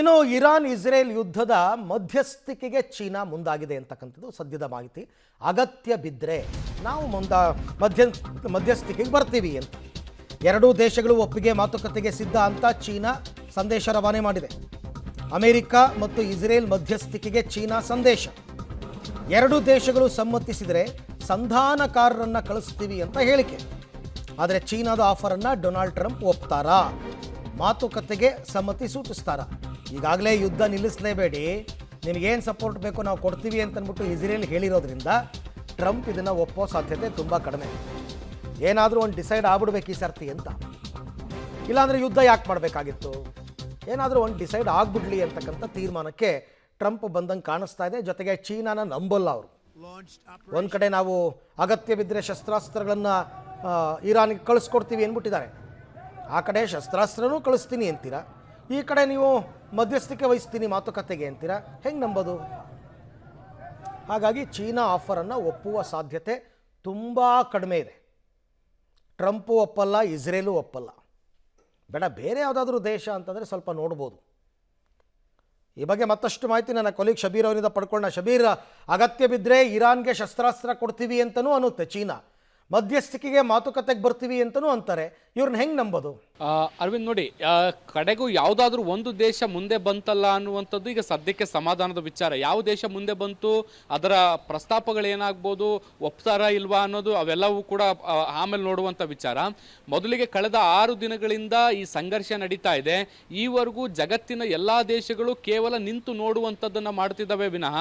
ಇನ್ನು Iran Israel ಯುದ್ಧದ ಮಧ್ಯಸ್ಥಿಕೆಗೆ ಚೀನಾ ಮುಂದಾಗಿದೆ ಅಂತಕ್ಕಂಥದ್ದು ಸದ್ಯದ ಮಾಹಿತಿ. ಅಗತ್ಯ ಬಿದ್ದರೆ ನಾವು ಮಧ್ಯಸ್ಥಿಕೆಗೆ ಬರ್ತೀವಿ ಅಂತ ಎರಡೂ ದೇಶಗಳು ಒಪ್ಪಿಗೆ ಮಾತುಕತೆಗೆ ಸಿದ್ಧ ಅಂತ ಚೀನಾ ಸಂದೇಶ ರವಾನೆ ಮಾಡಿದೆ. ಅಮೆರಿಕ ಮತ್ತು ಇಸ್ರೇಲ್ ಮಧ್ಯಸ್ಥಿಕೆಗೆ ಚೀನಾ ಸಂದೇಶ. ಎರಡೂ ದೇಶಗಳು ಸಮ್ಮತಿಸಿದರೆ ಸಂಧಾನಕಾರರನ್ನು ಕಳಿಸ್ತೀವಿ ಅಂತ ಹೇಳಿಕೆ. ಆದರೆ ಚೀನಾದ ಆಫರನ್ನು ಡೊನಾಲ್ಡ್ ಟ್ರಂಪ್ ಒಪ್ತಾರಾ, ಮಾತುಕತೆಗೆ ಸಮ್ಮತಿ ಸೂಚಿಸ್ತಾರಾ? ಈಗಾಗಲೇ ಯುದ್ಧ ನಿಲ್ಲಿಸಲೇಬೇಡಿ, ನಿಮಗೇನು ಸಪೋರ್ಟ್ ಬೇಕೋ ನಾವು ಕೊಡ್ತೀವಿ ಅಂತಂದ್ಬಿಟ್ಟು ಇಸ್ರೇಲ್ ಹೇಳಿರೋದ್ರಿಂದ ಟ್ರಂಪ್ ಇದನ್ನು ಒಪ್ಪೋ ಸಾಧ್ಯತೆ ತುಂಬ ಕಡಿಮೆ. ಏನಾದರೂ ಒಂದು ಡಿಸೈಡ್ ಆಗ್ಬಿಡ್ಬೇಕು ಈ ಸರ್ತಿ ಅಂತ. ಇಲ್ಲಾಂದರೆ ಯುದ್ಧ ಯಾಕೆ ಮಾಡಬೇಕಾಗಿತ್ತು? ಏನಾದರೂ ಒಂದು ಡಿಸೈಡ್ ಆಗ್ಬಿಡ್ಲಿ ಅಂತಕ್ಕಂಥ ತೀರ್ಮಾನಕ್ಕೆ ಟ್ರಂಪ್ ಬಂದಂಗೆ ಕಾಣಿಸ್ತಾ ಇದೆ. ಜೊತೆಗೆ ಚೀನಾನ ನಂಬಲ್ಲ ಅವರು. ಒಂದು ಕಡೆ ನಾವು ಅಗತ್ಯ ಬಿದ್ದರೆ ಶಸ್ತ್ರಾಸ್ತ್ರಗಳನ್ನು ಇರಾನ್ಗೆ ಕಳಿಸ್ಕೊಡ್ತೀವಿ ಅಂದ್ಬಿಟ್ಟಿದ್ದಾರೆ, ಆ ಕಡೆ ಶಸ್ತ್ರಾಸ್ತ್ರನೂ ಕಳಿಸ್ತೀನಿ ಅಂತೀರಾ, ಈ ಕಡೆ ನೀವು ಮಧ್ಯಸ್ಥಿಕೆ ವಹಿಸ್ತೀನಿ ಮಾತುಕತೆಗೆ ಅಂತೀರಾ, ಹೆಂಗೆ ನಂಬೋದು? ಹಾಗಾಗಿ ಚೀನಾ ಆಫರನ್ನು ಒಪ್ಪುವ ಸಾಧ್ಯತೆ ತುಂಬ ಕಡಿಮೆ ಇದೆ. ಟ್ರಂಪು ಒಪ್ಪಲ್ಲ, ಇಸ್ರೇಲು ಒಪ್ಪಲ್ಲ. ಬೇಡ ಬೇರೆ ಯಾವುದಾದ್ರೂ ದೇಶ ಅಂತಂದರೆ ಸ್ವಲ್ಪ ನೋಡ್ಬೋದು. ಈ ಬಗ್ಗೆ ಮತ್ತಷ್ಟು ಮಾಹಿತಿ ನನ್ನ ಕೊಲೀಗ್ ಶಬೀರ್ ಅವರಿಂದ ಪಡ್ಕೊಳ್ಳೋಣ. ಶಬೀರ್, ಅಗತ್ಯ ಬಿದ್ದರೆ ಇರಾನ್ಗೆ ಶಸ್ತ್ರಾಸ್ತ್ರ ಕೊಡ್ತೀವಿ ಅಂತಲೂ ಅನ್ನುತ್ತೆ ಚೀನಾ, ಮಧ್ಯಸ್ಥಿಕೆಗೆ ಮಾತುಕತೆಗೆ ಬರ್ತೀವಿ ಅಂತಲೂ ಅಂತಾರೆ. ಇವ್ರನ್ನ ಹೆಂಗೆ ನಂಬೋದು? ಅರವಿಂದ್, ನೋಡಿ, ಕಡೆಗೂ ಯಾವುದಾದ್ರೂ ಒಂದು ದೇಶ ಮುಂದೆ ಬಂತಲ್ಲ ಅನ್ನುವಂಥದ್ದು ಈಗ ಸದ್ಯಕ್ಕೆ ಸಮಾಧಾನದ ವಿಚಾರ. ಯಾವ ದೇಶ ಮುಂದೆ ಬಂತು, ಅದರ ಪ್ರಸ್ತಾಪಗಳೇನಾಗ್ಬೋದು, ಒಪ್ತಾರಾ ಇಲ್ವಾ ಅನ್ನೋದು ಅವೆಲ್ಲವೂ ಕೂಡ ಆಮೇಲೆ ನೋಡುವಂಥ ವಿಚಾರ. ಮೊದಲಿಗೆ ಕಳೆದ 6 ದಿನಗಳಿಂದ ಈ ಸಂಘರ್ಷ ನಡೀತಾ ಇದೆ. ಈವರೆಗೂ ಜಗತ್ತಿನ ಎಲ್ಲ ದೇಶಗಳು ಕೇವಲ ನಿಂತು ನೋಡುವಂಥದ್ದನ್ನು ಮಾಡ್ತಿದ್ದಾವೆ ವಿನಃ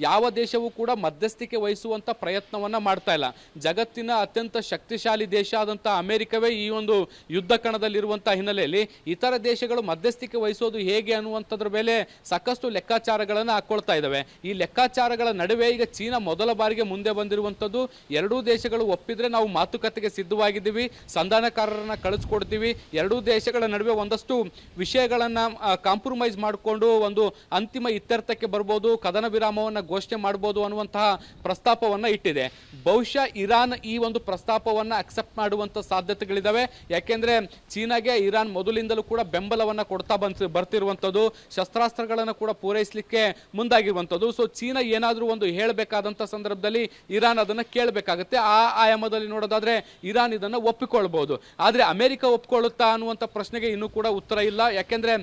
ಯಾವ ದೇಶವೂ ಕೂಡ ಮಧ್ಯಸ್ಥಿಕೆ ವಹಿಸುವಂಥ ಪ್ರಯತ್ನವನ್ನು ಮಾಡ್ತಾ ಇಲ್ಲ. ಜಗತ್ತಿನ ಅತ್ಯಂತ ಶಕ್ತಿಶಾಲಿ ದೇಶ ಆದಂಥ ಅಮೆರಿಕವೇ ಈ ಒಂದು ಯುದ್ಧ ಕಣದಲ್ಲಿರುವಂತಹ ಹಿನ್ನೆಲೆಯಲ್ಲಿ ಇತರ ದೇಶಗಳು ಮಧ್ಯಸ್ಥಿಕೆ ವಹಿಸೋದು ಹೇಗೆ ಅನ್ನುವಂಥದ್ರ ಮೇಲೆ ಸಾಕಷ್ಟು ಲೆಕ್ಕಾಚಾರಗಳನ್ನು ಹಾಕೊಳ್ತಾ ಇದ್ದಾವೆ. ಈ ಲೆಕ್ಕಾಚಾರಗಳ ನಡುವೆ ಈಗ ಚೀನಾ ಮೊದಲ ಬಾರಿಗೆ ಮುಂದೆ ಬಂದಿರುವಂಥದ್ದು, ಎರಡೂ ದೇಶಗಳು ಒಪ್ಪಿದ್ರೆ ನಾವು ಮಾತುಕತೆಗೆ ಸಿದ್ಧವಾಗಿದ್ದೀವಿ, ಸಂಧಾನಕಾರರನ್ನ ಕಳಿಸ್ಕೊಡ್ತೀವಿ, ಎರಡೂ ದೇಶಗಳ ನಡುವೆ ಒಂದಷ್ಟು ವಿಷಯಗಳನ್ನು ಕಾಂಪ್ರಮೈಸ್ ಮಾಡಿಕೊಂಡು ಒಂದು ಅಂತಿಮ ಇತ್ಯರ್ಥಕ್ಕೆ ಬರ್ಬೋದು, ಕದನ ವಿರಾಮವನ್ನು ಘೋಷಣೆ ಮಾಡ್ಬೋದು ಅನ್ನುವಂತಹ ಪ್ರಸ್ತಾಪವನ್ನು ಇಟ್ಟಿದೆ. ಬಹುಶಃ ಇರಾನ್ ಈ ಒಂದು ಪ್ರಸ್ತಾಪವನ್ನು ಅಕ್ಸೆಪ್ಟ್ ಮಾಡುವಂಥ ಸಾಧ್ಯತೆಗಳಿದ್ದಾವೆ. ಯಾಕೆಂದ್ರೆ ಚೀನಾಗೆ ಇರಾನ್ ಮೊದಲಿಂದಲೂ ಕೂಡ ಬೆಂಬಲವನ್ನು ಕೊಡ್ತಾ ಬರ್ತಿರುವಂಥದ್ದು, ಶಸ್ತ್ರಾಸ್ತ್ರಗಳನ್ನು ಕೂಡ ಪೂರೈಸಲಿಕ್ಕೆ ಮುಂದಾಗಿರುವಂಥದ್ದು. ಸೊ ಚೀನಾ ಏನಾದರೂ ಒಂದು ಹೇಳಬೇಕಾದಂಥ ಸಂದರ್ಭದಲ್ಲಿ ಇರಾನ್ ಅದನ್ನು ಕೇಳಬೇಕಾಗುತ್ತೆ. ಆ ಆಯಾಮದಲ್ಲಿ ನೋಡೋದಾದ್ರೆ ಇರಾನ್ ಇದನ್ನು ಒಪ್ಪಿಕೊಳ್ಬಹುದು. ಆದರೆ ಅಮೆರಿಕ ಒಪ್ಪಿಕೊಳ್ಳುತ್ತಾ ಅನ್ನುವಂಥ ಪ್ರಶ್ನೆಗೆ ಇನ್ನೂ ಕೂಡ ಉತ್ತರ ಇಲ್ಲ. ಯಾಕೆಂದ್ರೆ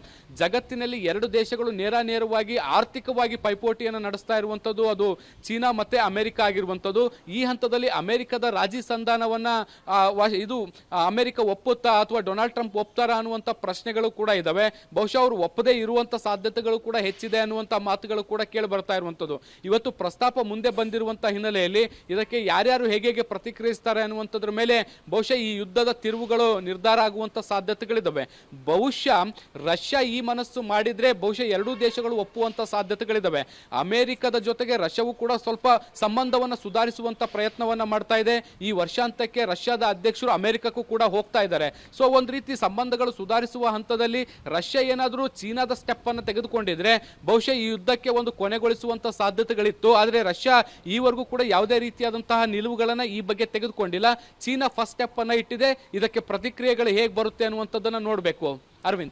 ಜಗತ್ತಿನಲ್ಲಿ ಎರಡು ದೇಶಗಳು ನೇರವಾಗಿ ಆರ್ಥಿಕವಾಗಿ ಪೈಪೋಟಿಯನ್ನು ನಡೆಸ್ತಾ ಇರುವಂಥದ್ದು ಅದು ಚೀನಾ ಮತ್ತೆ ಅಮೆರಿಕ ಆಗಿರುವಂಥದ್ದು. ಈ ಹಂತದಲ್ಲಿ ಅಮೆರಿಕದ ರಾಜಿ ಸಂಧಾನವನ್ನ ಇದು ಅಮೆರಿಕ ಒಪ್ಪುತ್ತಾ ಅಥವಾ ಡೊನಾಲ್ಡ್ ಟ್ರಂಪ್ ಒಪ್ತಾರಾ ಅನ್ನುವಂಥ ಪ್ರಶ್ನೆಗಳು ಕೂಡ ಇದಾವೆ. ಬಹುಶಃ ಅವರು ಒಪ್ಪದೇ ಇರುವಂಥ ಸಾಧ್ಯತೆಗಳು ಕೂಡ ಹೆಚ್ಚಿದೆ ಅನ್ನುವಂಥ ಮಾತುಗಳು ಕೂಡ ಕೇಳಿ ಬರ್ತಾ ಇರುವಂಥದ್ದು. ಇವತ್ತು ಪ್ರಸ್ತಾಪ ಮುಂದೆ ಬಂದಿರುವಂಥ ಹಿನ್ನೆಲೆಯಲ್ಲಿ ಇದಕ್ಕೆ ಯಾರ್ಯಾರು ಹೇಗೆ ಪ್ರತಿಕ್ರಿಯಿಸ್ತಾರೆ ಅನ್ನುವಂಥದ್ರ ಮೇಲೆ ಬಹುಶಃ ಈ ಯುದ್ಧದ ತಿರುವುಗಳು ನಿರ್ಧಾರ ಆಗುವಂಥ ಸಾಧ್ಯತೆಗಳಿದ್ದಾವೆ. ಬಹುಶಃ ರಷ್ಯಾ ಈ ಮನಸ್ಸು ಮಾಡಿದ್ರೆ ಬಹುಶಃ ಎರಡೂ ದೇಶಗಳು ಒಪ್ಪುವಂಥ ಸಾಧ್ಯತೆಗಳಿದ್ದಾವೆ. ಅಮೆರಿಕದ ಜೊತೆಗೆ ರಷ್ಯಾವು ಕೂಡ ಸ್ವಲ್ಪ ಸಂಬಂಧವನ್ನು ಸುಧಾರಿಸುವಂಥ ಪ್ರಯತ್ನವನ್ನ ಮಾಡ್ತಾ ಇದೆ. ಈ ವರ್ಷಾಂತ್ಯಕ್ಕೆ ರಷ್ಯಾದ ಅಧ್ಯಕ್ಷರು ಅಮೆರಿಕಕ್ಕೂ ಕೂಡ ಹೋಗ್ತಾ ಇದ್ದಾರೆ. ಸೊ ಒಂದು ರೀತಿ ಸಂಬಂಧಗಳು ಸುಧಾರಿಸುವ ಹಂತದಲ್ಲಿ ರಷ್ಯಾ ಏನಾದರೂ ಚೀನಾದ ಸ್ಟೆಪ್ ಅನ್ನು ತೆಗೆದುಕೊಂಡಿದ್ರೆ ಬಹುಶಃ ಈ ಯುದ್ಧಕ್ಕೆ ಒಂದು ಕೊನೆಗೊಳಿಸುವಂತ ಸಾಧ್ಯತೆಗಳಿತ್ತು. ಆದರೆ ರಷ್ಯಾ ಈವರೆಗೂ ಕೂಡ ಯಾವುದೇ ರೀತಿಯಾದಂತಹ ನಿಲುವುಗಳನ್ನ ಈ ಬಗ್ಗೆ ತೆಗೆದುಕೊಂಡಿಲ್ಲ. ಚೀನಾ ಫಸ್ಟ್ ಸ್ಟೆಪ್ ಅನ್ನ ಇಟ್ಟಿದೆ. ಇದಕ್ಕೆ ಪ್ರತಿಕ್ರಿಯೆಗಳು ಹೇಗೆ ಬರುತ್ತೆ ಅನ್ನುವಂಥದ್ದನ್ನ ನೋಡಬೇಕು. ಅರವಿಂದ್.